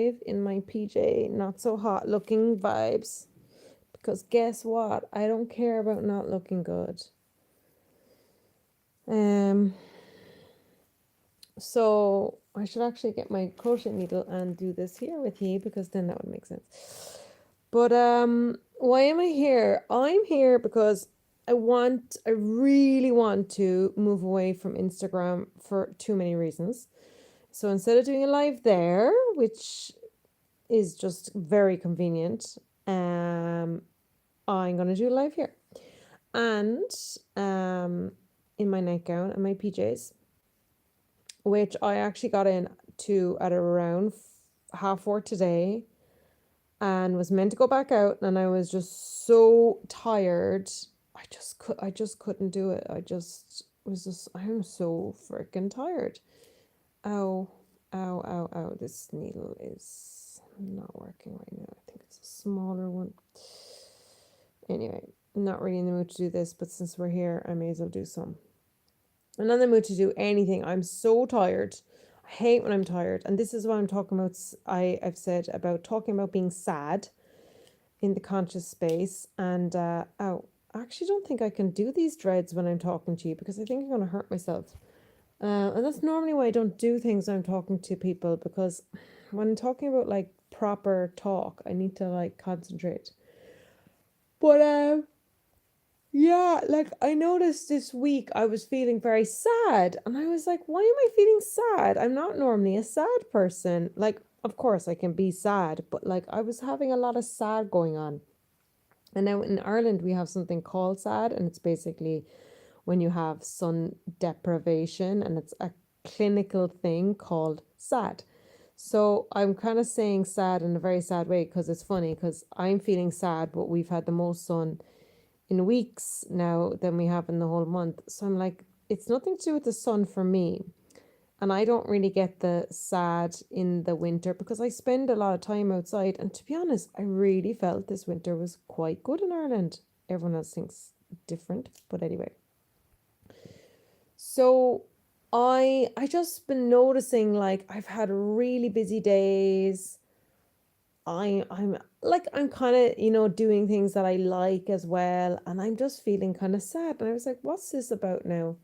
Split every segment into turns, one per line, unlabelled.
live in my PJ, not so hot looking vibes. Because guess what? I don't care about not looking good. Um, so I should actually get my crochet needle and do this here with you because then that would make sense. But why am I here? I'm here because I really want to move away from Instagram for too many reasons. So instead of doing a live there, which is just very convenient, I'm gonna do a live here. And in my nightgown and my PJs, which I actually got in to at around 4:30 today and was meant to go back out, and I was just so tired. I just couldn't do it. I'm so freaking tired. Ow, ow. This needle is not working right now. I think it's a smaller one. Anyway, not really in the mood to do this, but since we're here, I may as well do some. I'm not in the mood to do anything. I'm so tired. I hate when I'm tired. And this is what I'm talking about. I've said about talking about being sad in the conscious space. And I actually don't think I can do these dreads when I'm talking to you because I think I'm going to hurt myself. And that's normally why I don't do things when I'm talking to people, because when I'm talking about like proper talk, I need to like concentrate. But yeah, like I noticed this week I was feeling very sad, and I was like, why am I feeling sad? I'm not normally a sad person. Like, of course I can be sad, but like I was having a lot of sad going on. And now in Ireland we have something called sad, and it's basically when you have sun deprivation, and it's a clinical thing called sad. So I'm kind of saying sad in a very sad way because it's funny because I'm feeling sad, but we've had the most sun in weeks now than we have in the whole month. So I'm like, it's nothing to do with the sun for me. And I don't really get the sad in the winter because I spend a lot of time outside. And to be honest, I really felt this winter was quite good in Ireland. Everyone else thinks different, but anyway. So I just been noticing like I've had really busy days. I'm kind of, doing things that I like as well, and I'm just feeling kind of sad. And I was like, what's this about now?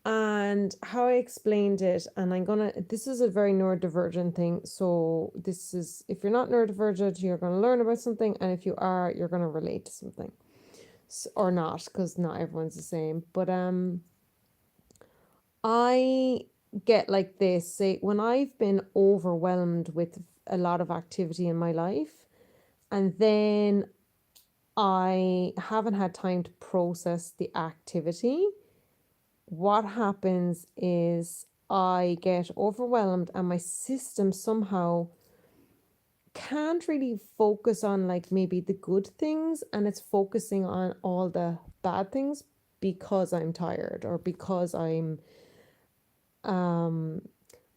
And how I explained it, and this is a very neurodivergent thing. So this is, if you're not neurodivergent, you're gonna learn about something, and if you are, you're gonna relate to something. Or not, because not everyone's the same. But I get like this, say when I've been overwhelmed with a lot of activity in my life, and then I haven't had time to process the activity, what happens is I get overwhelmed and my system somehow can't really focus on like maybe the good things, and it's focusing on all the bad things because I'm tired, or um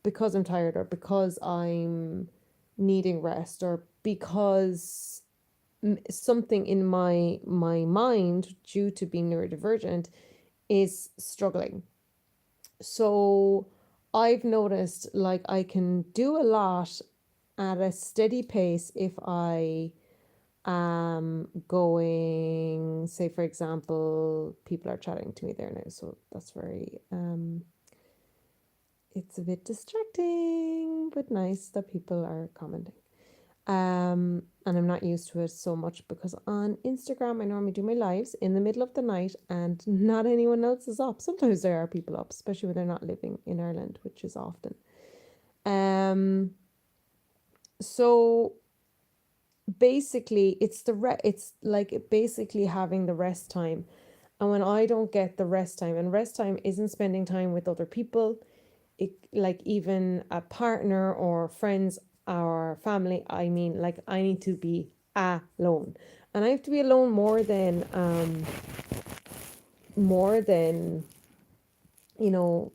because I'm tired, or because I'm needing rest, or because something in my mind, due to being neurodivergent, is struggling. So I've noticed like I can do a lot at a steady pace if I am going, say for example, people are chatting to me there now, so that's very it's a bit distracting, but nice that people are commenting. And I'm not used to it so much because on Instagram I normally do my lives in the middle of the night and not anyone else is up. Sometimes there are people up, especially when they're not living in Ireland, which is often. Um, so basically it's like basically having the rest time. And when I don't get the rest time, and rest time isn't spending time with other people, it, like even a partner or friends or family, I mean, like I need to be alone, and I have to be alone more than you know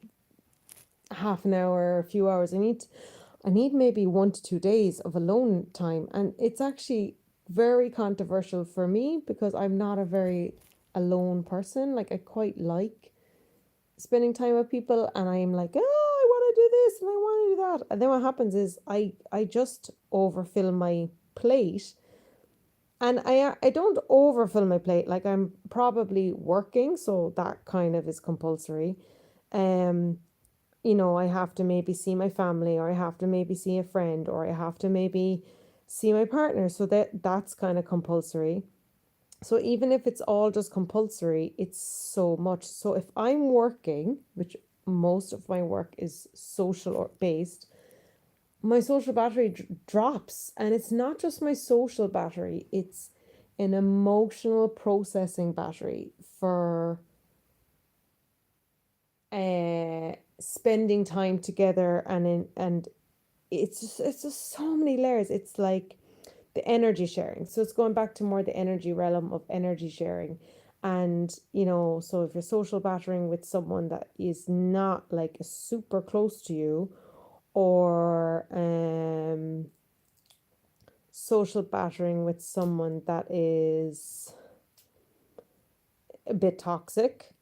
half an hour, a few hours. I need maybe 1 to 2 days of alone time, and it's actually very controversial for me because I'm not a very alone person. Like I quite like spending time with people, and I'm like, oh, I want want to do this and I want to do that. And then what happens is I just overfill my plate. And I don't overfill my plate. Like I'm probably working, so that kind of is compulsory. Um, I have to maybe see my family, or I have to maybe see a friend, or I have to maybe see my partner. So that's kind of compulsory. So even if it's all just compulsory, it's so much. So if I'm working, which most of my work is social or based, my social battery drops. And it's not just my social battery, it's an emotional processing battery for spending time together, and it's just so many layers. It's like the energy sharing. So it's going back to more the energy realm of energy sharing. And so if you're social battering with someone that is not like super close to you, or social battering with someone that is a bit toxic,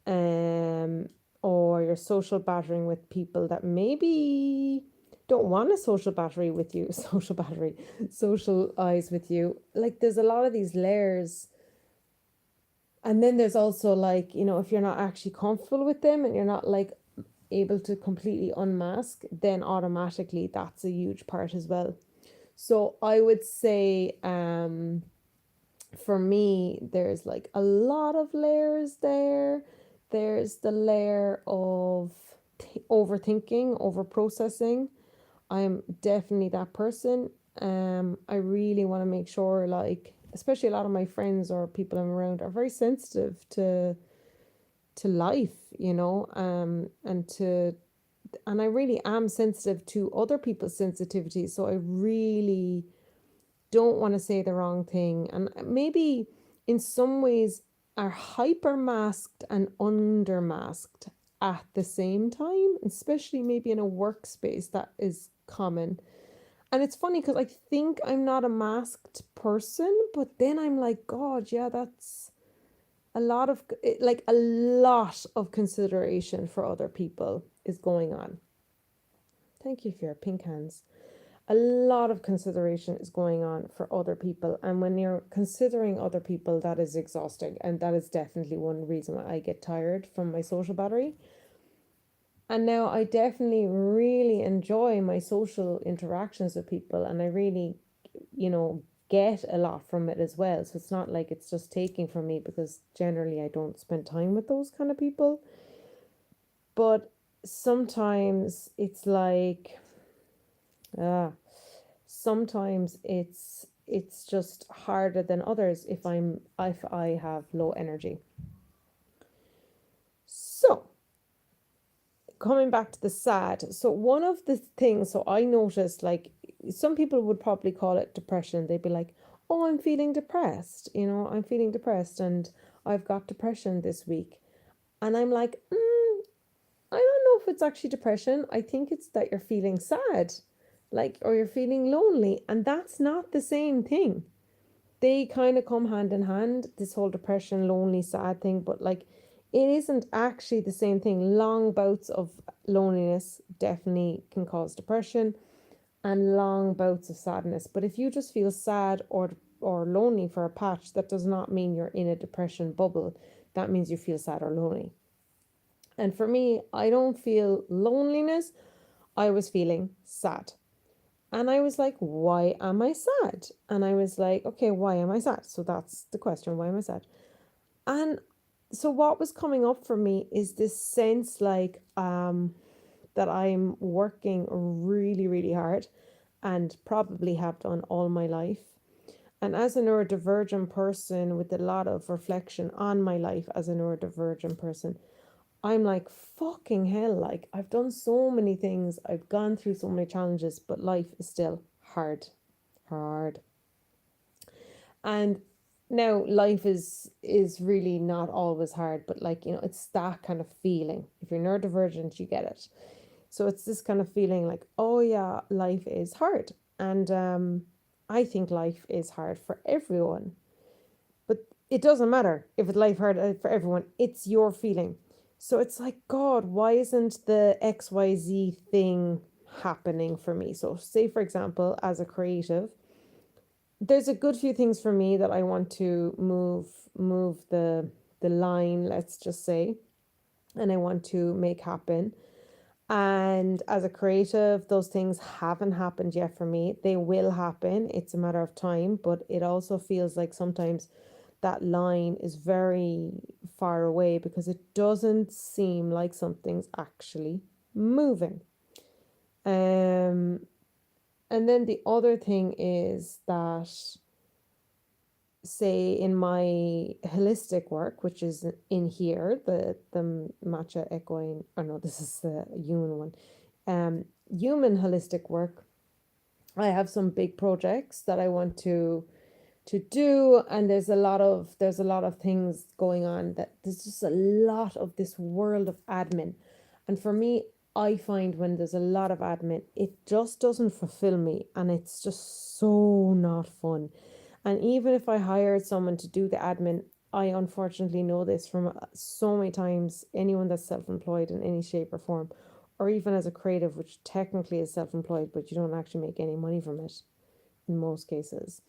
um, or you're social battering with people that maybe don't want a social battery with you, social eyes with you. Like there's a lot of these layers. And then there's also like, if you're not actually comfortable with them and you're not like able to completely unmask, then automatically that's a huge part as well. So I would say, for me, there's like a lot of layers there. There's the layer of overthinking, over processing. I'm definitely that person. I really want to make sure, like, especially a lot of my friends or people I'm around are very sensitive to life, and I really am sensitive to other people's sensitivities. So I really don't want to say the wrong thing. And maybe in some ways are hyper masked and under masked at the same time, especially maybe in a workspace that is common. And it's funny because I think I'm not a masked person, but then I'm like, God, yeah, that's a lot of consideration for other people is going on. Thank you for your pink hands. A lot of consideration is going on for other people. And when you're considering other people, that is exhausting. And that is definitely one reason why I get tired from my social battery. And now I definitely really enjoy my social interactions with people, and I really, get a lot from it as well. So it's not like it's just taking from me, because generally I don't spend time with those kind of people. But sometimes it's like, sometimes it's just harder than others if I have low energy. So coming back to the sad. So one of the things, so I noticed, like, some people would probably call it depression. They'd be like, oh, I'm feeling depressed. I'm feeling depressed and I've got depression this week. And I'm like, I don't know if it's actually depression. I think it's that you're feeling sad, like, or you're feeling lonely. And that's not the same thing. They kind of come hand in hand, this whole depression, lonely, sad thing. But like, it isn't actually the same thing. Long bouts of loneliness definitely can cause depression, and long bouts of sadness. But if you just feel sad or lonely for a patch, that does not mean you're in a depression bubble. That means you feel sad or lonely. And for me, I don't feel loneliness. I was feeling sad. And I was like, why am I sad? And I was like, okay, why am I sad? So that's the question. Why am I sad? And so what was coming up for me is this sense, like, that I'm working really, really hard, and probably have done all my life. And as a neurodivergent person with a lot of reflection on my life as a neurodivergent person, I'm like, fucking hell, like, I've done so many things, I've gone through so many challenges, but life is still hard, hard. And now life is really not always hard, but like, it's that kind of feeling. If you're neurodivergent, you get it. So it's this kind of feeling like, oh yeah, life is hard. And I think life is hard for everyone. But it doesn't matter if it's life hard for everyone. It's your feeling. So it's like, God, why isn't the XYZ thing happening for me? So, say, for example, as a creative, there's a good few things for me that I want to move the line, let's just say, and I want to make happen. And as a creative, those things haven't happened yet for me. They will happen. It's a matter of time, but it also feels like sometimes that line is very far away because it doesn't seem like something's actually moving. Um, and then the other thing is that, say, in my holistic work, which is in here, the matcha equine, or no, this is the human one. Human holistic work, I have some big projects that I want to do, and there's a lot of things going on, that there's just a lot of this world of admin. And for me, I find when there's a lot of admin, it just doesn't fulfill me, and it's just so not fun. And even if I hired someone to do the admin, I unfortunately know this from so many times, anyone that's self-employed in any shape or form, or even as a creative, which technically is self-employed, but you don't actually make any money from it in most cases,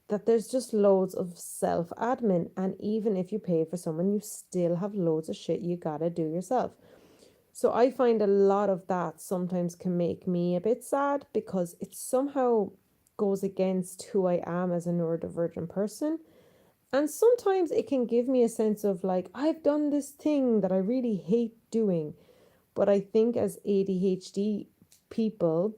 that there's just loads of self admin. And even if you pay for someone, you still have loads of shit you gotta do yourself. So I find a lot of that sometimes can make me a bit sad because it somehow goes against who I am as a neurodivergent person. And sometimes it can give me a sense of like, I've done this thing that I really hate doing. But I think as ADHD people,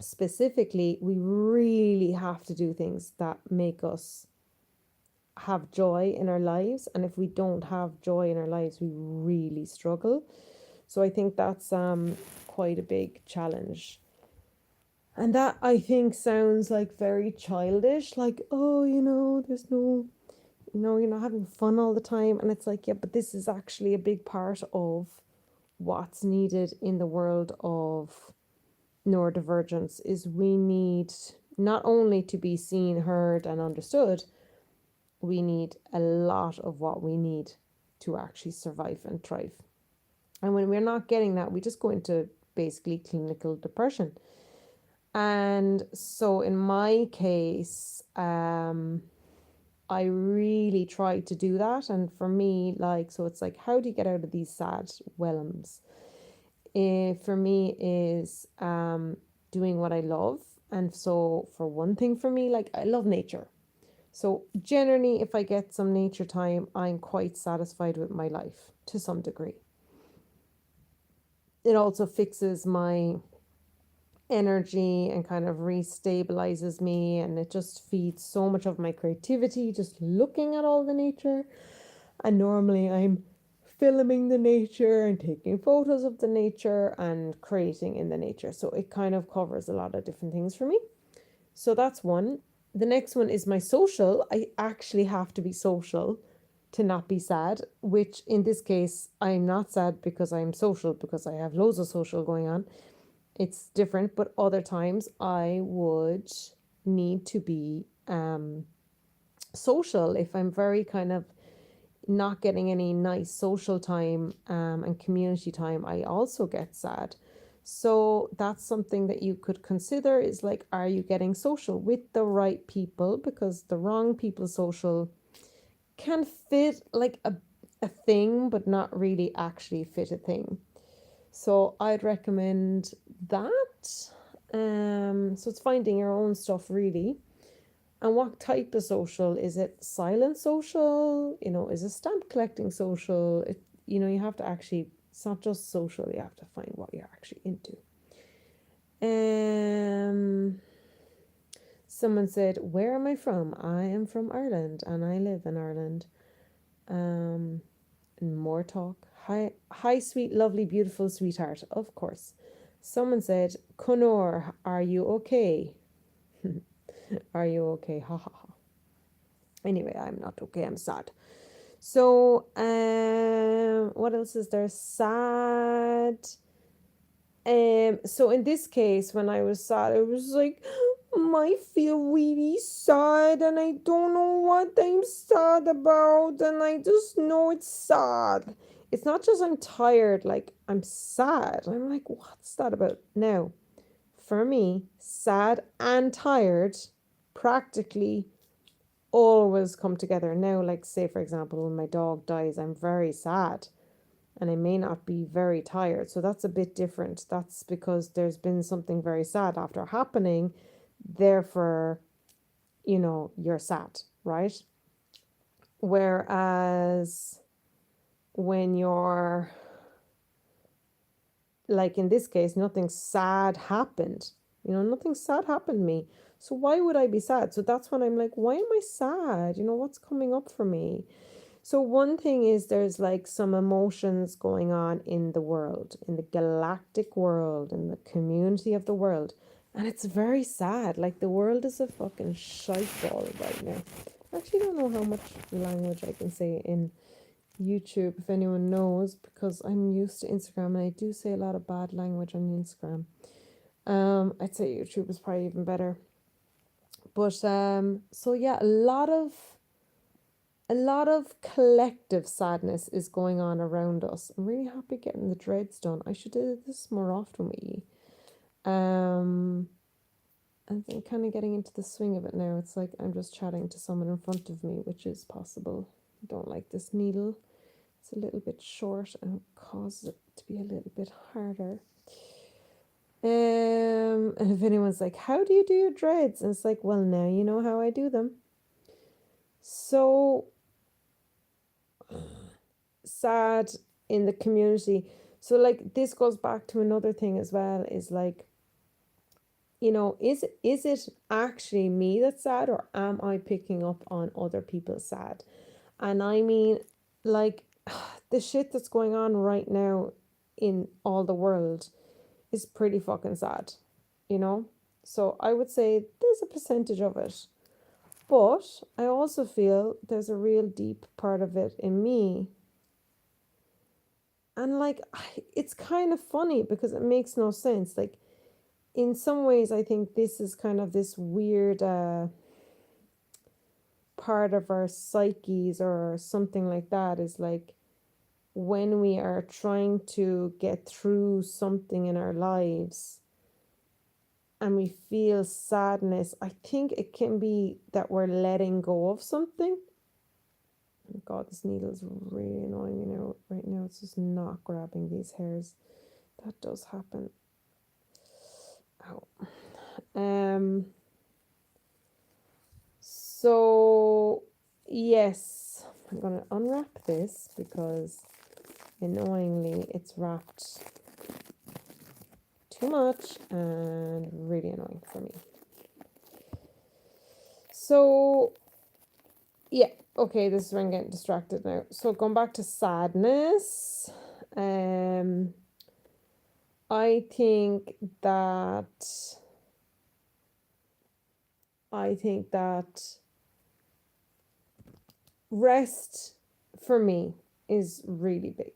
specifically, we really have to do things that make us have joy in our lives. And if we don't have joy in our lives, we really struggle. So I think that's quite a big challenge. And that, I think, sounds like very childish, like, oh, there's no, you're not having fun all the time. And it's like, yeah, but this is actually a big part of what's needed in the world of neurodivergence. Is we need not only to be seen, heard, and understood, we need a lot of what we need to actually survive and thrive. And when we're not getting that, we just go into basically clinical depression. And so in my case, I really try to do that. And for me, like, so it's like, how do you get out of these sad whelms? For me is doing what I love. And so for one thing, for me, like, I love nature. So generally, if I get some nature time, I'm quite satisfied with my life to some degree. It also fixes my energy and kind of restabilizes me, and it just feeds so much of my creativity just looking at all the nature. And normally I'm filming the nature and taking photos of the nature and creating in the nature. So it kind of covers a lot of different things for me. So that's one. The next one is my social. I actually have to be social to not be sad, which in this case, I'm not sad because I'm social, because I have loads of social going on. It's different, but other times I would need to be social if I'm very kind of not getting any nice social time and community time. I also get sad. So that's something that you could consider, is like, are you getting social with the right people? Because the wrong people social can fit like a thing, but not really actually fit a thing. So I'd recommend that. So it's finding your own stuff really. And what type of social? Is it silent social? Is it stamp collecting social? You have to actually, it's not just social, you have to find what you're actually into. Someone said, where am I from? I am from Ireland and I live in Ireland. And more talk. Hi, sweet, lovely, beautiful sweetheart. Of course. Someone said, Conor, are you okay? Are you okay? Ha ha ha. Anyway, I'm not okay. I'm sad. So, what else is there? Sad. So in this case, when I was sad, I was like, I feel really sad, and I don't know what I'm sad about, and I just know it's sad. it's not just I'm tired, like I'm sad. I'm like, what's that about? Now, for me, sad and tired practically always come together. Now, like, say, for example, when my dog dies, I'm very sad and I may not be very tired. So that's a bit different. That's because there's been something very sad after happening. Therefore, you're sad, right? Whereas when you're, like in this case, nothing sad happened. Nothing sad happened to me. So why would I be sad? So that's when I'm like, why am I sad? What's coming up for me? So one thing is there's like some emotions going on in the world, in the galactic world, in the community of the world. And it's very sad. Like the world is a fucking shite ball right now. I actually don't know how much language I can say in YouTube, if anyone knows, because I'm used to Instagram and I do say a lot of bad language on Instagram. I'd say YouTube is probably even better. But so yeah, a lot of collective sadness is going on around us. I'm really happy getting the dreads done. I should do this more often with you. I'm kind of getting into the swing of it now. It's like I'm just chatting to someone in front of me, which is possible. I don't like this needle. It's a little bit short and causes it to be a little bit harder. And if anyone's like, how do you do your dreads? And it's like, well, now you know how I do them. So sad in the community. So like this goes back to another thing as well, is like, is it actually me that's sad, or am I picking up on other people's sad? And I mean, like, the shit that's going on right now in all the world is pretty fucking sad, you know? So I would say there's a percentage of it. But I also feel there's a real deep part of it in me. And like, it's kind of funny because it makes no sense. Like, in some ways, I think this is kind of this weird part of our psyches or something like that, is like when we are trying to get through something in our lives and we feel sadness, I think it can be that we're letting go of something. Oh God, this needle is really annoying me now. Right now, it's just not grabbing these hairs. That does happen. Ow. So yes, I'm gonna unwrap this because annoyingly it's wrapped too much and really annoying for me. So yeah, okay, this is where I'm getting distracted now. So going back to sadness, I think that rest for me is really big.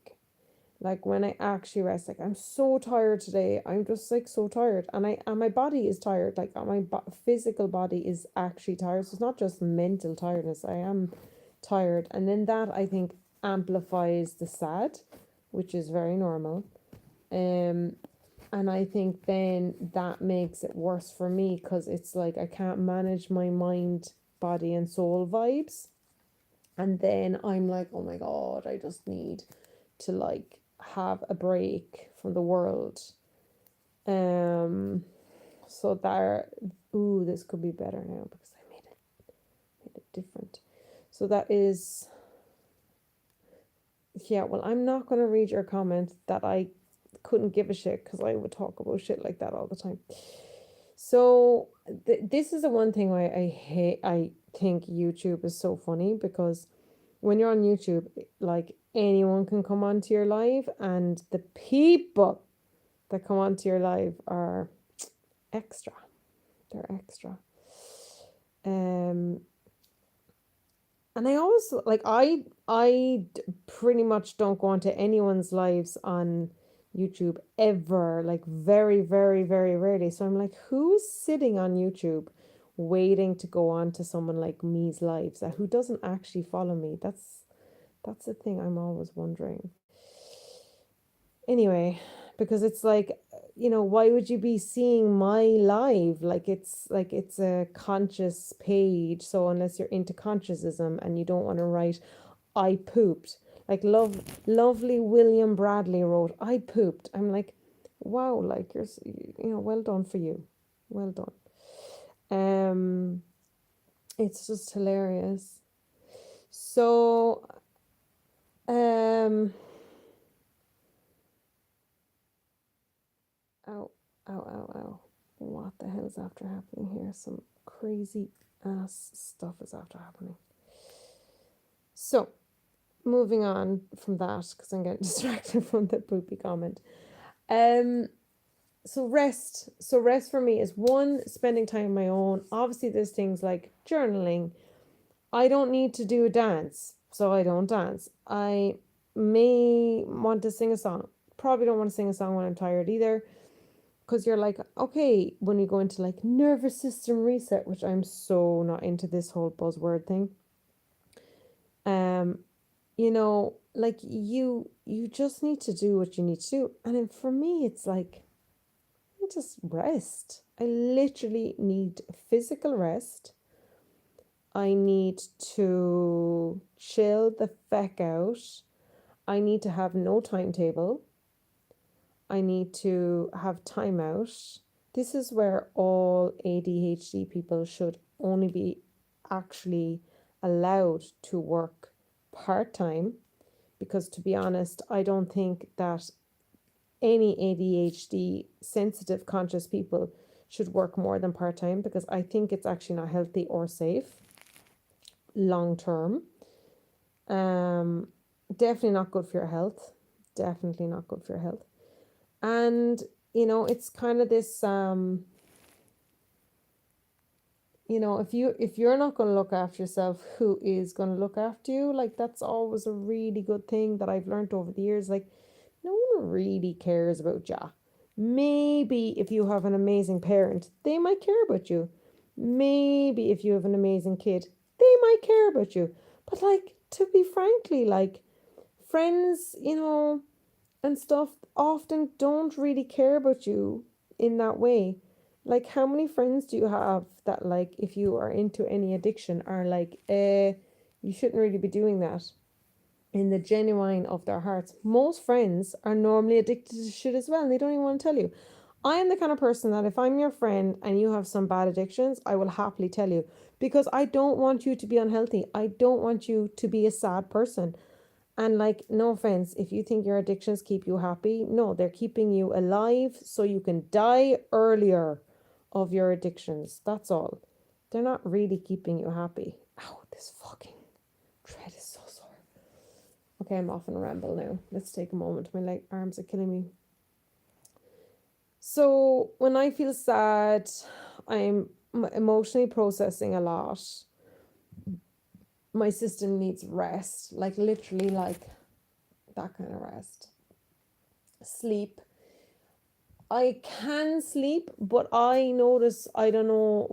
Like when I actually rest, like I'm so tired today. I'm just like so tired, and my body is tired. Like my physical body is actually tired. So it's not just mental tiredness. I am tired, and then that I think amplifies the sad, which is very normal. And I think then that makes it worse for me because it's like I can't manage my mind, body, and soul vibes. And then I'm like, oh my God, I just need to like have a break from the world. So there, ooh, this could be better now because I made it different. So that is, yeah, well, I'm not going to read your comment that I couldn't give a shit because I would talk about shit like that all the time. So this is the one thing why I think YouTube is so funny, because when you're on YouTube, like anyone can come onto your live, and the people that come onto your live are extra. They're extra. And I always like I pretty much don't go onto anyone's lives on YouTube ever, like very, very, very rarely. So I'm like, who's sitting on YouTube waiting to go on to someone like me's lives who doesn't actually follow me? That's the thing I'm always wondering. anyway, because it's like, why would you be seeing my live? Like it's a conscious page. So unless you're into consciousness and you don't want to write, I pooped. Like lovely William Bradley wrote, I pooped. I'm like, wow, like well done for you. Well done. It's just hilarious. So, um, ow, ow, ow, ow. What the hell is after happening here? Some crazy ass stuff is after happening. So, moving on from that, because I'm getting distracted from the poopy comment. So rest. So rest for me is one, spending time on my own. Obviously, there's things like journaling. I don't need to do a dance, so I don't dance. I may want to sing a song. Probably don't want to sing a song when I'm tired either. Because you're like, okay, when you go into like nervous system reset, which I'm so not into this whole buzzword thing. Like you just need to do what you need to do. And then for me, it's like just rest. I literally need physical rest. I need to chill the feck out. I need to have no timetable. I need to have time out. This is where all ADHD people should only be actually allowed to work part-time, because to be honest, I don't think that any ADHD sensitive conscious people should work more than part-time, because I think it's actually not healthy or safe long term. Definitely not good for your health. Definitely not good for your health. And it's kind of this if you're not going to look after yourself, who is going to look after you? Like, that's always a really good thing that I've learned over the years. Like, no one really cares about you. Maybe if you have an amazing parent, they might care about you. Maybe if you have an amazing kid, they might care about you. But like, to be frankly, like, friends, and stuff often don't really care about you in that way. Like, how many friends do you have that, like, if you are into any addiction, are like, you shouldn't really be doing that, in the genuine of their hearts? Most friends are normally addicted to shit as well, and they don't even want to tell you. I am the kind of person that if I'm your friend and you have some bad addictions, I will happily tell you, because I don't want you to be unhealthy. I don't want you to be a sad person. And like, no offense, if you think your addictions keep you happy, no, they're keeping you alive so you can die earlier of your addictions. That's all. They're not really keeping you happy. Ow, this fucking tread is so sore. Okay, I'm off on a ramble now. Let's take a moment. My arms are killing me. So when I feel sad, I'm emotionally processing a lot. My system needs rest, like literally, like that kind of rest. Sleep. I can sleep, but I notice, I don't know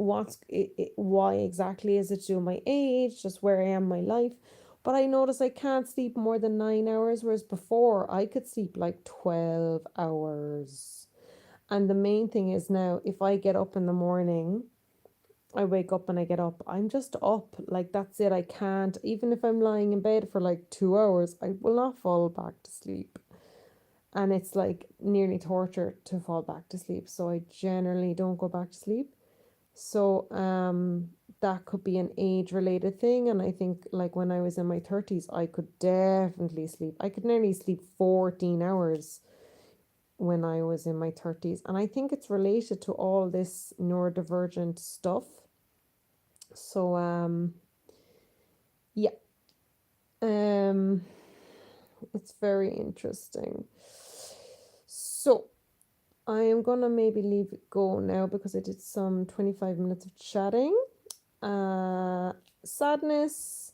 why exactly. Is it to do with my age, just where I am in my life? But I notice I can't sleep more than 9 hours, whereas before I could sleep like 12 hours. And the main thing is now, if I get up in the morning, I wake up and I get up, I'm just up. Like, that's it. I can't, even if I'm lying in bed for like 2 hours, I will not fall back to sleep. And it's like nearly torture to fall back to sleep. So I generally don't go back to sleep. So that could be an age related thing. And I think like when I was in my 30s, I could definitely sleep. I could nearly sleep 14 hours when I was in my 30s. And I think it's related to all this neurodivergent stuff. So yeah. It's very interesting. So I am gonna maybe leave it go now, because I did some 25 minutes of chatting. Sadness.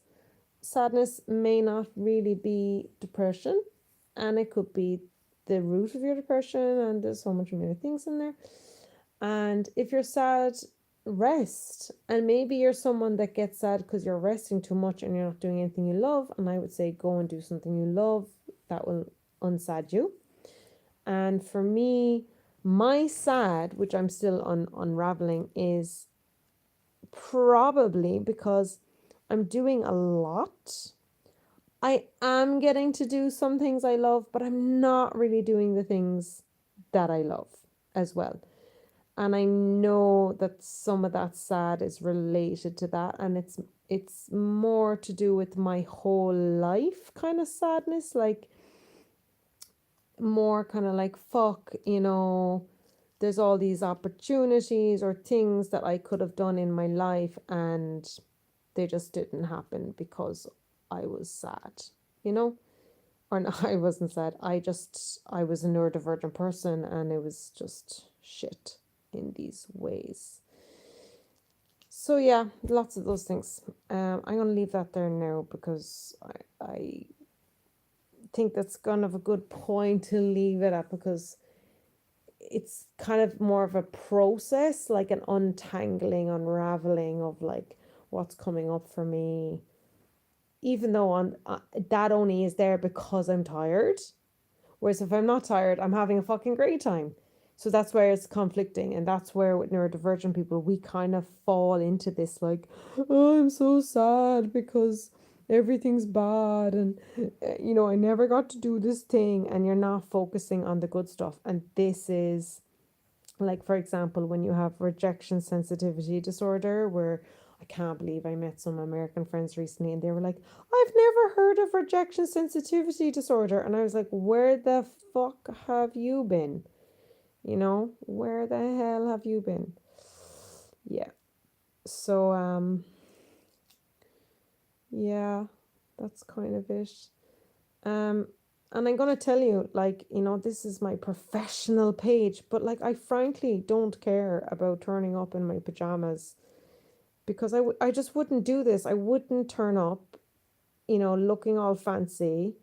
Sadness may not really be depression, and it could be the root of your depression, and there's so much many things in there. And if you're sad, rest. And maybe you're someone that gets sad because you're resting too much and you're not doing anything you love. And I would say go and do something you love that will unsad you. And for me, my sad, which I'm still unraveling, is probably because I'm doing a lot. I am getting to do some things I love, but I'm not really doing the things that I love as well. And I know that some of that sad is related to that, and it's more to do with my whole life kind of sadness, like more kind of like fuck, there's all these opportunities or things that I could have done in my life and they just didn't happen because I was sad, you know? Or no, I wasn't sad. I was a neurodivergent person and it was just shit in these ways. So yeah, lots of those things. I'm gonna leave that there now because I think that's kind of a good point to leave it at, because it's kind of more of a process, like an untangling, unraveling of like what's coming up for me, even though that only is there because I'm tired. Whereas if I'm not tired, I'm having a fucking great time. So that's where it's conflicting. And that's where with neurodivergent people, we kind of fall into this like, oh, I'm so sad because everything's bad. And, I never got to do this thing. And you're not focusing on the good stuff. And this is like, for example, when you have rejection sensitivity disorder, where I can't believe I met some American friends recently and they were like, I've never heard of rejection sensitivity disorder. And I was like, where the fuck have you been? Where the hell have you been? Yeah. So, yeah, that's kind of it. Um, and I'm gonna tell you, like, this is my professional page, but like, I frankly don't care about turning up in my pajamas because I just wouldn't do this. I wouldn't turn up, looking all fancy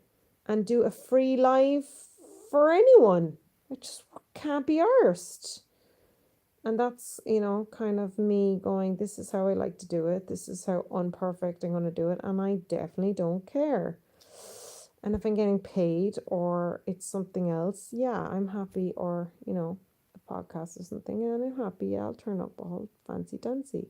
and do a free live for anyone. I just can't be arsed. And that's, kind of me going, this is how I like to do it. This is how unperfect I'm going to do it. And I definitely don't care. And if I'm getting paid or it's something else, yeah, I'm happy. Or, a podcast or something, and I'm happy. Yeah, I'll turn up all fancy dancy.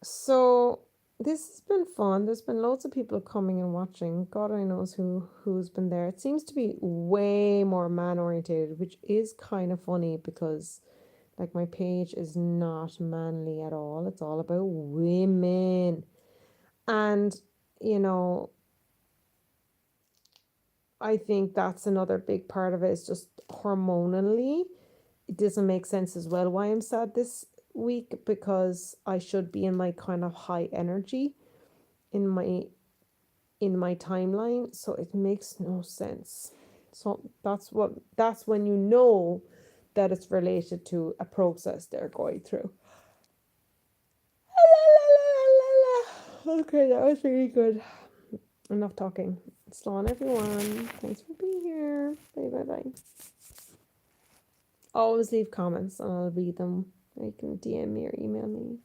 So this has been fun. There's been loads of people coming and watching. God only knows who's been there. It seems to be way more man orientated, which is kind of funny because like my page is not manly at all. It's all about women. And I think that's another big part of it, is just hormonally. It doesn't make sense as well why I'm sad this week, because I should be in my kind of high energy in my timeline, so it makes no sense. So that's when you know that it's related to a process they're going through. Okay, that was really good. Enough talking. Slán everyone. Thanks for being here. Bye bye bye. Always leave comments and I'll read them. You can DM me or email me.